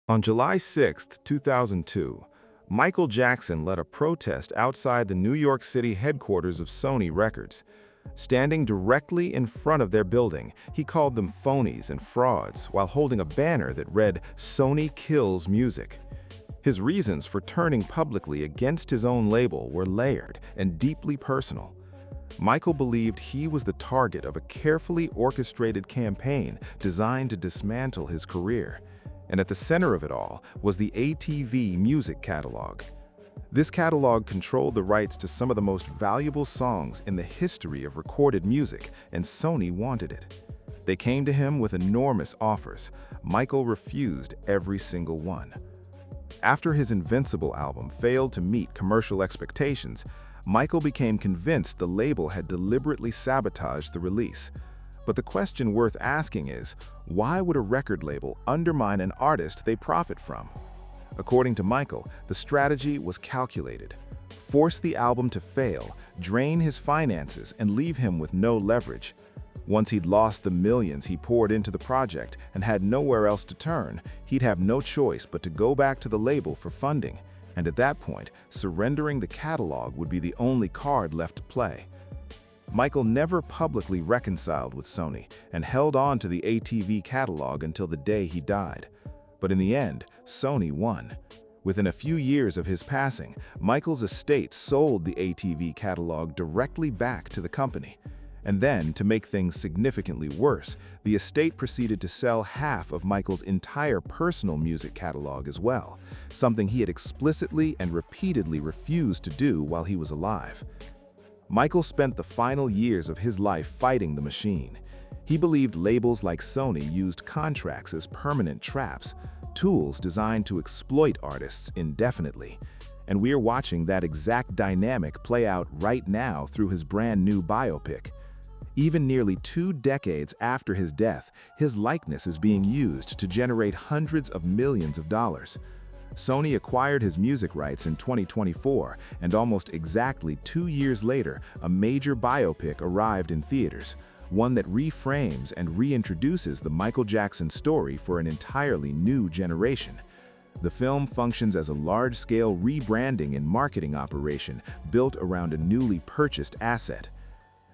On July 6, 2002, Michael Jackson led a protest outside the New York City headquarters of Sony Records. Standing directly in front of their building, he called them phonies and frauds while holding a banner that read, "Sony kills music." His reasons for turning publicly against his own label were layered and deeply personal. Michael believed he was the target of a carefully orchestrated campaign designed to dismantle his career. And at the center of it all was the ATV music catalog. This catalog controlled the rights to some of the most valuable songs in the history of recorded music, and Sony wanted it. They came to him with enormous offers. Michael refused every single one. After his Invincible album failed to meet commercial expectations, Michael became convinced the label had deliberately sabotaged the release. But the question worth asking is, why would a record label undermine an artist they profit from? According to Michael, the strategy was calculated. Force the album to fail, drain his finances, and leave him with no leverage. Once he'd lost the millions he poured into the project and had nowhere else to turn, he'd have no choice but to go back to the label for funding. And at that point, surrendering the catalog would be the only card left to play. Michael never publicly reconciled with Sony and held on to the ATV catalog until the day he died. But in the end, Sony won. Within a few years of his passing, Michael's estate sold the ATV catalog directly back to the company. And then, to make things significantly worse, the estate proceeded to sell half of Michael's entire personal music catalog as well, something he had explicitly and repeatedly refused to do while he was alive. Michael spent the final years of his life fighting the machine. He believed labels like Sony used contracts as permanent traps, tools designed to exploit artists indefinitely. And we're watching that exact dynamic play out right now through his brand new biopic. Even nearly 2 decades after his death, his likeness is being used to generate hundreds of millions of dollars. Sony acquired his music rights in 2024, and almost exactly 2 years later, a major biopic arrived in theaters, one that reframes and reintroduces the Michael Jackson story for an entirely new generation. The film functions as a large-scale rebranding and marketing operation built around a newly purchased asset.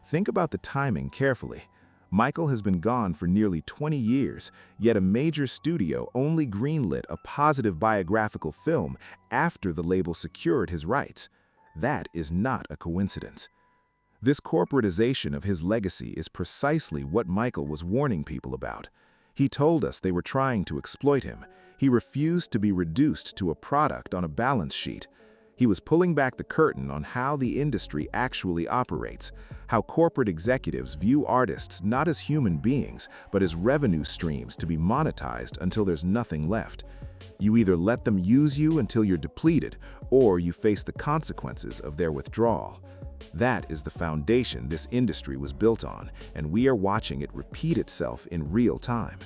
Think about the timing carefully. Michael has been gone for nearly 20 years, yet a major studio only greenlit a positive biographical film after the label secured his rights. That is not a coincidence. This corporatization of his legacy is precisely what Michael was warning people about. He told us they were trying to exploit him. He refused to be reduced to a product on a balance sheet. He was pulling back the curtain on how the industry actually operates, how corporate executives view artists not as human beings, but as revenue streams to be monetized until there's nothing left. You either let them use you until you're depleted, or you face the consequences of their withdrawal. That is the foundation this industry was built on, and we are watching it repeat itself in real time.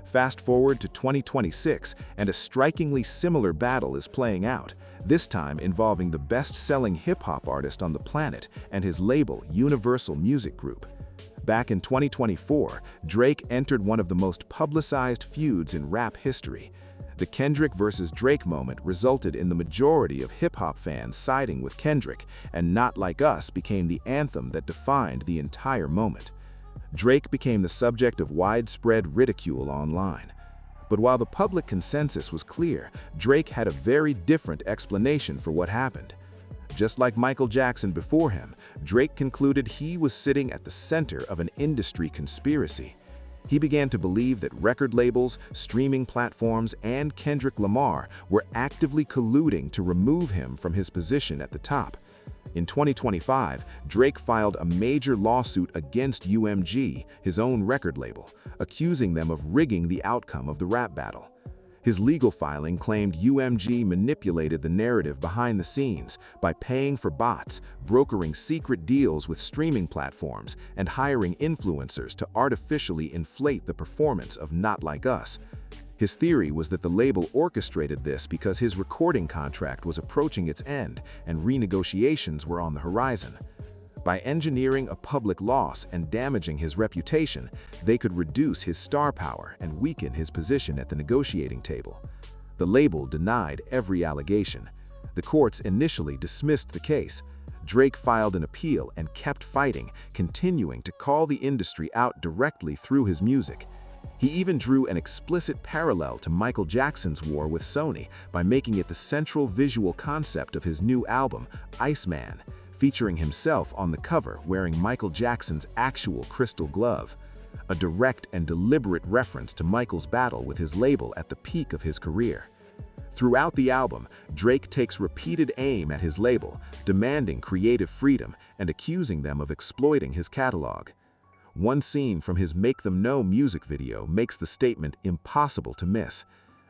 Fast forward to 2026, and a strikingly similar battle is playing out, this time involving the best-selling hip-hop artist on the planet and his label, Universal Music Group. Back in 2024, Drake entered one of the most publicized feuds in rap history. The Kendrick versus Drake moment resulted in the majority of hip-hop fans siding with Kendrick, and Not Like Us became the anthem that defined the entire moment. Drake became the subject of widespread ridicule online. But while the public consensus was clear, Drake had a very different explanation for what happened. Just like Michael Jackson before him, Drake concluded he was sitting at the center of an industry conspiracy. He began to believe that record labels, streaming platforms, and Kendrick Lamar were actively colluding to remove him from his position at the top. In 2025, Drake filed a major lawsuit against UMG, his own record label, accusing them of rigging the outcome of the rap battle. His legal filing claimed UMG manipulated the narrative behind the scenes by paying for bots, brokering secret deals with streaming platforms, and hiring influencers to artificially inflate the performance of Not Like Us. His theory was that the label orchestrated this because his recording contract was approaching its end and renegotiations were on the horizon. By engineering a public loss and damaging his reputation, they could reduce his star power and weaken his position at the negotiating table. The label denied every allegation. The courts initially dismissed the case. Drake filed an appeal and kept fighting, continuing to call the industry out directly through his music. He even drew an explicit parallel to Michael Jackson's war with Sony by making it the central visual concept of his new album, Iceman, featuring himself on the cover wearing Michael Jackson's actual crystal glove, a direct and deliberate reference to Michael's battle with his label at the peak of his career. Throughout the album, Drake takes repeated aim at his label, demanding creative freedom and accusing them of exploiting his catalog. One scene from his Make Them Know music video makes the statement impossible to miss.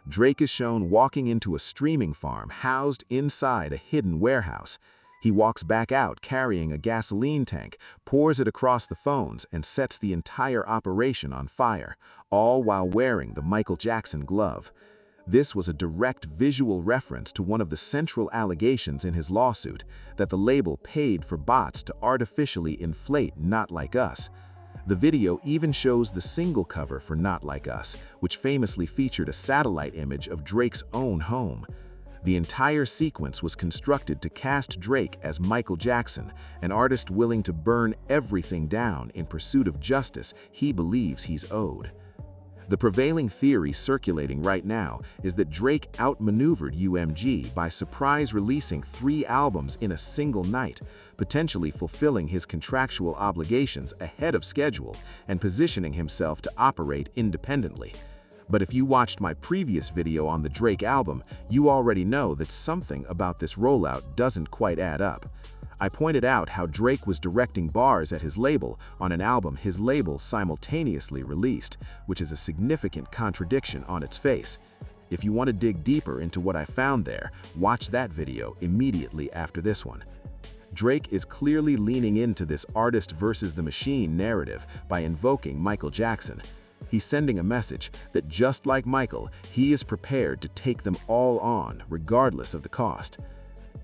Drake is shown walking into a streaming farm housed inside a hidden warehouse. He walks back out carrying a gasoline tank, pours it across the phones, and sets the entire operation on fire, all while wearing the Michael Jackson glove. This was a direct visual reference to one of the central allegations in his lawsuit, that the label paid for bots to artificially inflate Not Like Us. The video even shows the single cover for Not Like Us, which famously featured a satellite image of Drake's own home. The entire sequence was constructed to cast Drake as Michael Jackson, an artist willing to burn everything down in pursuit of justice he believes he's owed. The prevailing theory circulating right now is that Drake outmaneuvered UMG by surprise releasing 3 albums in a single night, potentially fulfilling his contractual obligations ahead of schedule and positioning himself to operate independently. But if you watched my previous video on the Drake album, you already know that something about this rollout doesn't quite add up. I pointed out how Drake was directing bars at his label on an album his label simultaneously released, which is a significant contradiction on its face. If you want to dig deeper into what I found there, watch that video immediately after this one. Drake is clearly leaning into this artist versus the machine narrative by invoking Michael Jackson. He's sending a message that just like Michael, he is prepared to take them all on, regardless of the cost.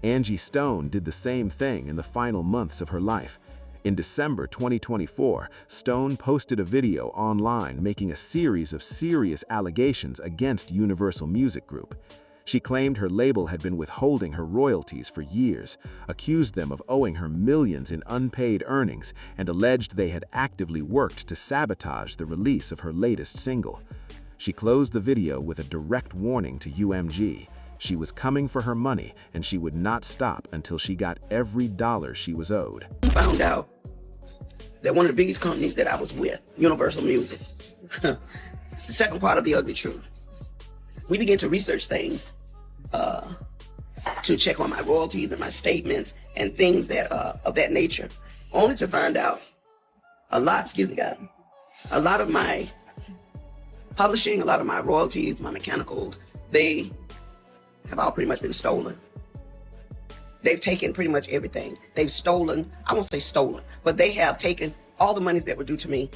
Angie Stone did the same thing in the final months of her life. In December 2024, Stone posted a video online making a series of serious allegations against Universal Music Group. She claimed her label had been withholding her royalties for years, accused them of owing her millions in unpaid earnings, and alleged they had actively worked to sabotage the release of her latest single. She closed the video with a direct warning to UMG. She was coming for her money, and she would not stop until she got every dollar she was owed. Found out that one of the biggest companies that I was with, Universal Music, it's the second part of the ugly truth. We began to research things to check on my royalties and my statements and things that of that nature, only to find out a lot of my publishing, a lot of my royalties, my mechanicals, they have all pretty much been stolen. They've taken pretty much everything. They've stolen, I won't say stolen, but they have taken all the monies that were due to me.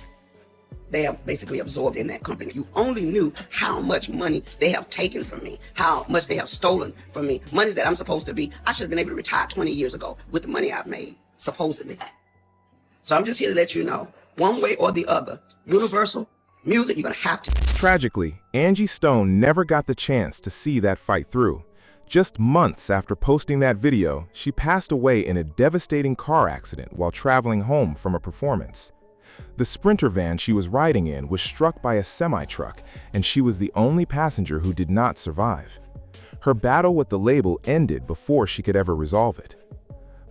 They have basically absorbed in that company. You only knew how much money they have taken from me, how much they have stolen from me. Money that I'm supposed to be, I should have been able to retire 20 years ago with the money I've made, supposedly. So I'm just here to let you know, one way or the other, Universal Music, you're gonna have to. Tragically, Angie Stone never got the chance to see that fight through. Just months after posting that video, she passed away in a devastating car accident while traveling home from a performance. The Sprinter van she was riding in was struck by a semi-truck, and she was the only passenger who did not survive. Her battle with the label ended before she could ever resolve it.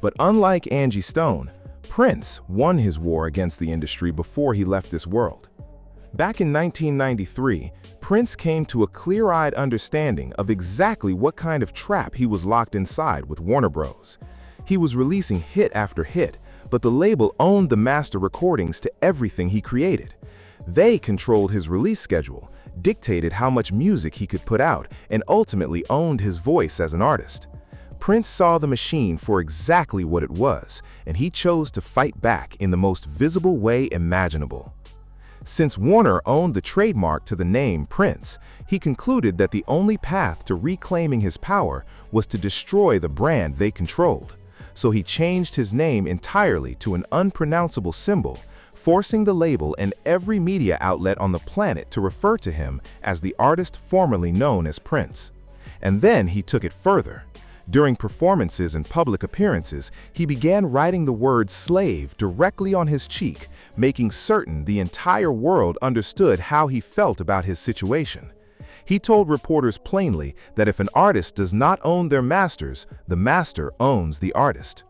But unlike Angie Stone, Prince won his war against the industry before he left this world. Back in 1993, Prince came to a clear-eyed understanding of exactly what kind of trap he was locked inside with Warner Bros. He was releasing hit after hit, but the label owned the master recordings to everything he created. They controlled his release schedule, dictated how much music he could put out, and ultimately owned his voice as an artist. Prince saw the machine for exactly what it was, and he chose to fight back in the most visible way imaginable. Since Warner owned the trademark to the name Prince, he concluded that the only path to reclaiming his power was to destroy the brand they controlled. So he changed his name entirely to an unpronounceable symbol, forcing the label and every media outlet on the planet to refer to him as the artist formerly known as Prince. And then he took it further. During performances and public appearances, he began writing the word slave directly on his cheek, making certain the entire world understood how he felt about his situation. He told reporters plainly that if an artist does not own their masters, the master owns the artist.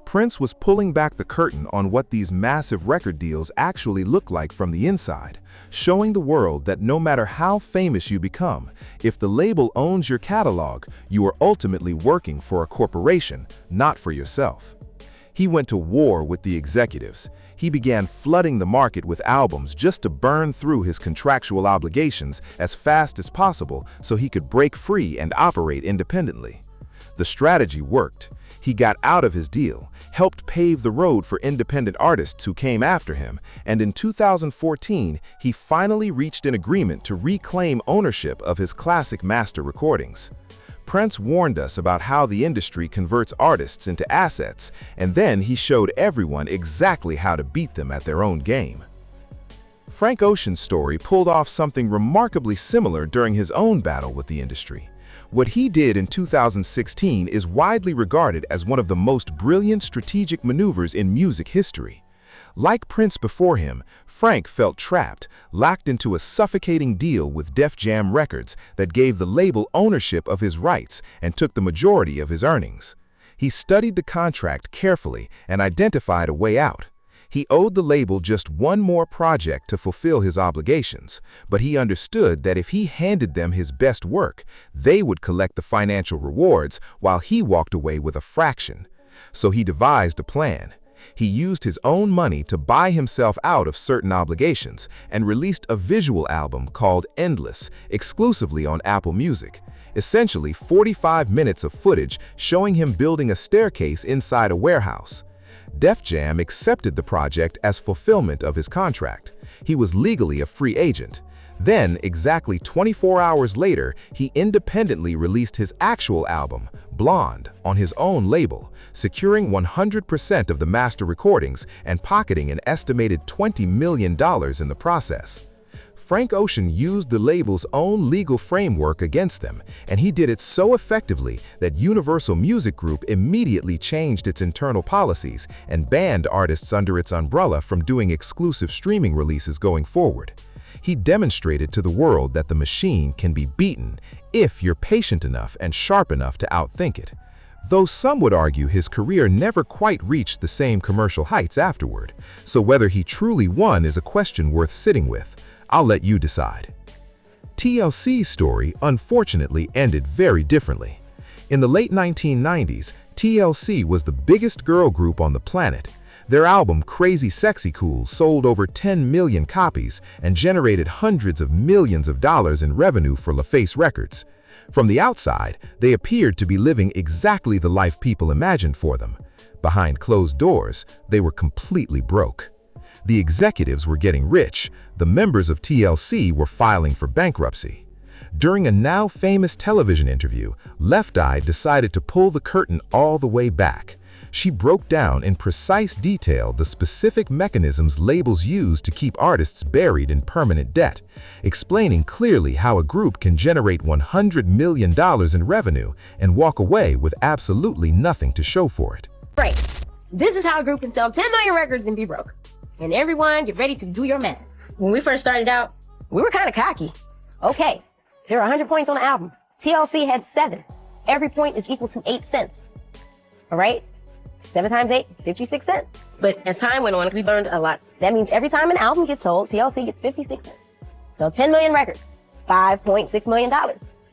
Prince was pulling back the curtain on what these massive record deals actually look like from the inside, showing the world that no matter how famous you become, if the label owns your catalog, you are ultimately working for a corporation, not for yourself. He went to war with the executives. He began flooding the market with albums just to burn through his contractual obligations as fast as possible so he could break free and operate independently. The strategy worked. He got out of his deal, helped pave the road for independent artists who came after him, and in 2014, he finally reached an agreement to reclaim ownership of his classic master recordings. Prince warned us about how the industry converts artists into assets, and then he showed everyone exactly how to beat them at their own game. Frank Ocean's story pulled off something remarkably similar during his own battle with the industry. What he did in 2016 is widely regarded as one of the most brilliant strategic maneuvers in music history. Like Prince before him, Frank felt trapped, locked into a suffocating deal with Def Jam Records that gave the label ownership of his rights and took the majority of his earnings. He studied the contract carefully and identified a way out. He owed the label just one more project to fulfill his obligations, but he understood that if he handed them his best work, they would collect the financial rewards while he walked away with a fraction. So he devised a plan. He used his own money to buy himself out of certain obligations and released a visual album called Endless, exclusively on Apple Music. Essentially 45 minutes of footage showing him building a staircase inside a warehouse. Def Jam accepted the project as fulfillment of his contract. He was legally a free agent. Then, exactly 24 hours later, he independently released his actual album, Blonde, on his own label, securing 100% of the master recordings and pocketing an estimated $20 million in the process. Frank Ocean used the label's own legal framework against them, and he did it so effectively that Universal Music Group immediately changed its internal policies and banned artists under its umbrella from doing exclusive streaming releases going forward. He demonstrated to the world that the machine can be beaten if you're patient enough and sharp enough to outthink it. Though some would argue his career never quite reached the same commercial heights afterward, so whether he truly won is a question worth sitting with. I'll let you decide. TLC's story unfortunately ended very differently. In the late 1990s, TLC was the biggest girl group on the planet. Their album Crazy Sexy Cool sold over 10 million copies and generated hundreds of millions of dollars in revenue for LaFace Records. From the outside, they appeared to be living exactly the life people imagined for them. Behind closed doors, they were completely broke. The executives were getting rich. The members of TLC were filing for bankruptcy. During a now famous television interview, Left Eye decided to pull the curtain all the way back. She broke down in precise detail the specific mechanisms labels use to keep artists buried in permanent debt, explaining clearly how a group can generate $100 million in revenue and walk away with absolutely nothing to show for it. Right. This is how a group can sell 10 million records and be broke. And everyone, get ready to do your math. When we first started out, we were kind of cocky. Okay, there are 100 points on the album. TLC had 7. Every point is equal to 8 cents. All right? 7 times 8, 56 cents. But as time went on, we learned a lot. That means every time an album gets sold, TLC gets 56 cents. So 10 million records, $5.6 million.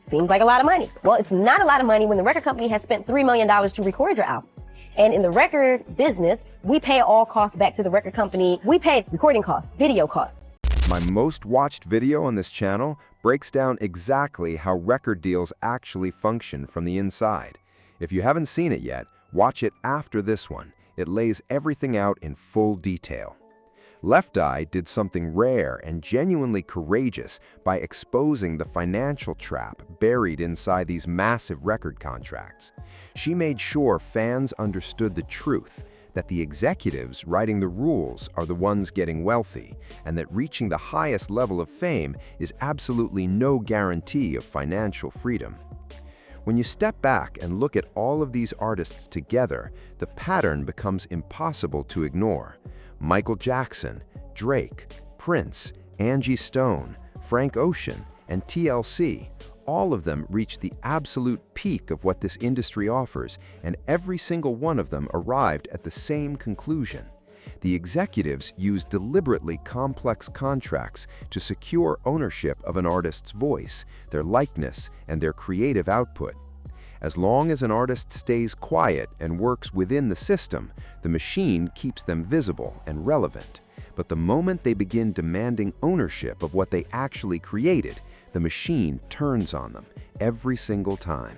Seems like a lot of money. Well, it's not a lot of money when the record company has spent $3 million to record your album. And in the record business, we pay all costs back to the record company. We pay recording costs, video costs. My most watched video on this channel breaks down exactly how record deals actually function from the inside. If you haven't seen it yet, watch it after this one. It lays everything out in full detail. Left Eye did something rare and genuinely courageous by exposing the financial trap buried inside these massive record contracts. She made sure fans understood the truth, that the executives writing the rules are the ones getting wealthy, and that reaching the highest level of fame is absolutely no guarantee of financial freedom. When you step back and look at all of these artists together, the pattern becomes impossible to ignore. Michael Jackson, Drake, Prince, Angie Stone, Frank Ocean, and TLC, all of them reached the absolute peak of what this industry offers, and every single one of them arrived at the same conclusion. The executives use deliberately complex contracts to secure ownership of an artist's voice, their likeness, and their creative output. As long as an artist stays quiet and works within the system, the machine keeps them visible and relevant. But the moment they begin demanding ownership of what they actually created, the machine turns on them every single time.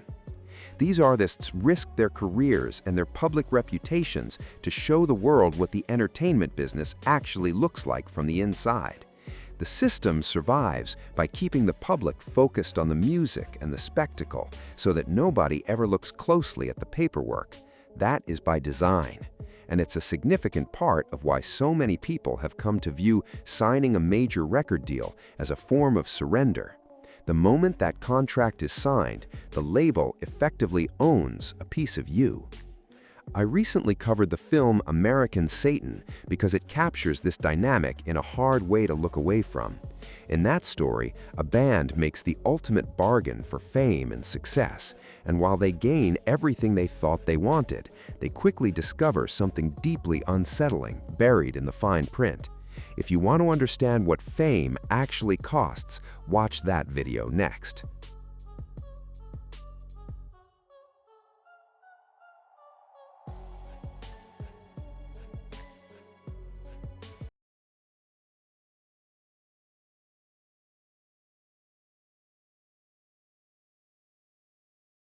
These artists risk their careers and their public reputations to show the world what the entertainment business actually looks like from the inside. The system survives by keeping the public focused on the music and the spectacle so that nobody ever looks closely at the paperwork. That is by design. And it's a significant part of why so many people have come to view signing a major record deal as a form of surrender. The moment that contract is signed, the label effectively owns a piece of you. I recently covered the film American Satan because it captures this dynamic in a hard way to look away from. In that story, a band makes the ultimate bargain for fame and success, and while they gain everything they thought they wanted, they quickly discover something deeply unsettling buried in the fine print. If you want to understand what fame actually costs, watch that video next.